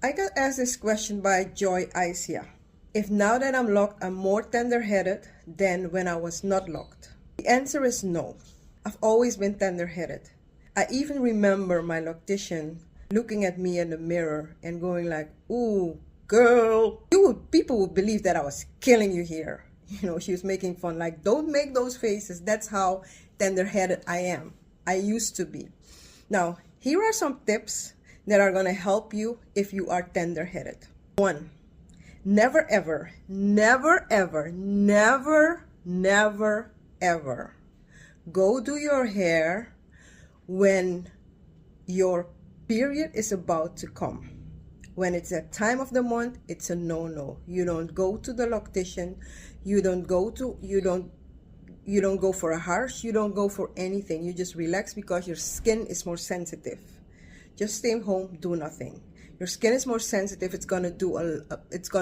I got asked this question by Joy Isia. If now that I'm locked, I'm more tender-headed than when I was not locked? The answer is no. I've always been tender-headed. I even remember my loctician looking at me in the mirror and going like, "Ooh, girl." People would believe that I was killing you here. You know, she was making fun, like, "Don't make those faces." That's how tender-headed I am. I used to be. Now, here are some tips that are going to help you if you are tender-headed. 1. Never ever, never ever, never, never ever go do your hair when your period is about to come. When it's that time of the month, it's a no-no. You don't go to the loctician. You don't go for a harsh. You don't go for anything. You just relax because your skin is more sensitive. Just stay home, do nothing. Your skin is more sensitive. It's gonna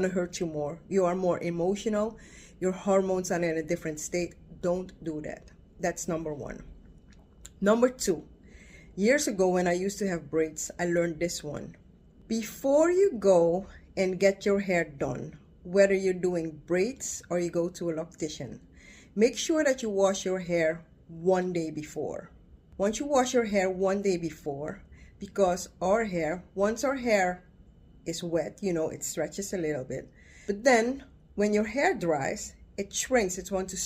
hurt you more. You are more emotional. Your hormones are in a different state. Don't do that. That's number 1. Number 2, years ago when I used to have braids, I learned this one. Before you go and get your hair done, whether you're doing braids or you go to a loctician, make sure that you wash your hair one day before. Once you wash your hair one day before, because our hair, once our hair is wet, you know, it stretches a little bit. But then when your hair dries, it shrinks. It wants to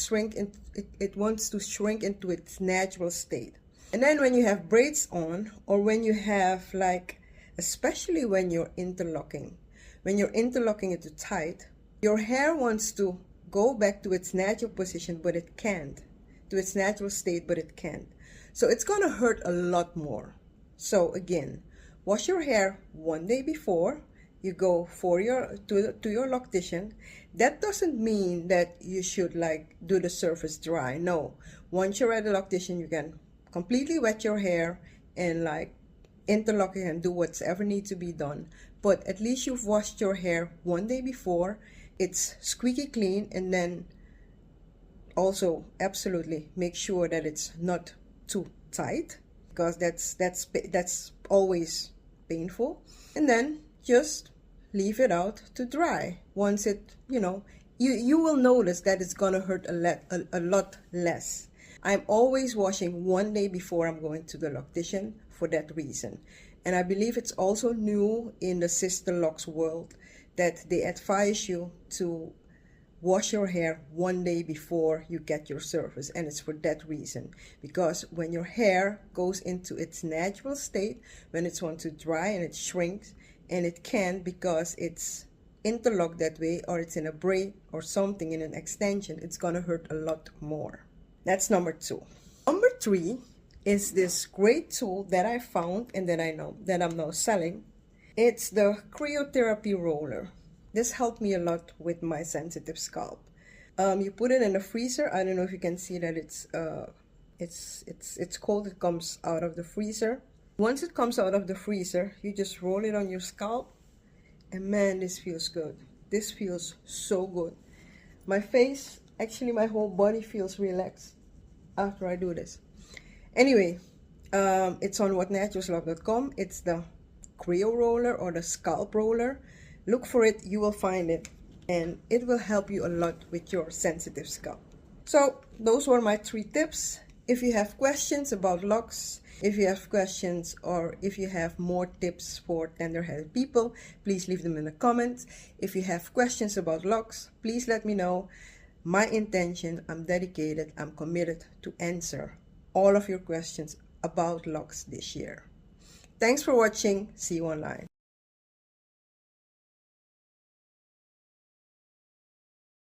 shrink into its natural state. And then when you have braids on, or when you have, like, especially when you're interlocking it too tight, your hair wants to go back to its natural position, but it can't. To its natural state, but it can't. So it's gonna hurt a lot more. So again, wash your hair one day before you go to your loctician. That doesn't mean that you should, like, do the surface dry. No. Once you're at the loctician, you can completely wet your hair and, like, interlock it and do whatever needs to be done. But at least you've washed your hair one day before. It's squeaky clean. And then also absolutely make sure that it's not too tight, because that's always painful. And then just leave it out to dry. Once it, you will notice that it's gonna hurt a lot less. I'm always washing one day before I'm going to the loctician for that reason. And I believe it's also new in the Sister Locs world that they advise you to wash your hair one day before you get your service. And it's for that reason, because when your hair goes into its natural state, when it's want to dry and it shrinks, and it can't because it's interlocked that way, or it's in a braid or something in an extension, it's gonna hurt a lot more. That's number 2. Number 3 is this great tool that I found and that I'm now selling. It's the cryotherapy roller. This helped me a lot with my sensitive scalp. You put it in the freezer. I don't know if you can see that it's cold. It comes out of the freezer. Once it comes out of the freezer, you just roll it on your scalp, and man, this feels good. This feels so good. My face, actually my whole body feels relaxed after I do this. Anyway, it's on whatnaturalslove.com. It's the cryo roller or the scalp roller. Look for it, you will find it, and it will help you a lot with your sensitive scalp. So those were my 3 tips. If you have questions about Locs, if you have questions, or if you have more tips for tender-headed people, please leave them in the comments. If you have questions about Locs, please let me know. My intention, I'm dedicated, I'm committed to answer all of your questions about Locs this year. Thanks for watching. See you online.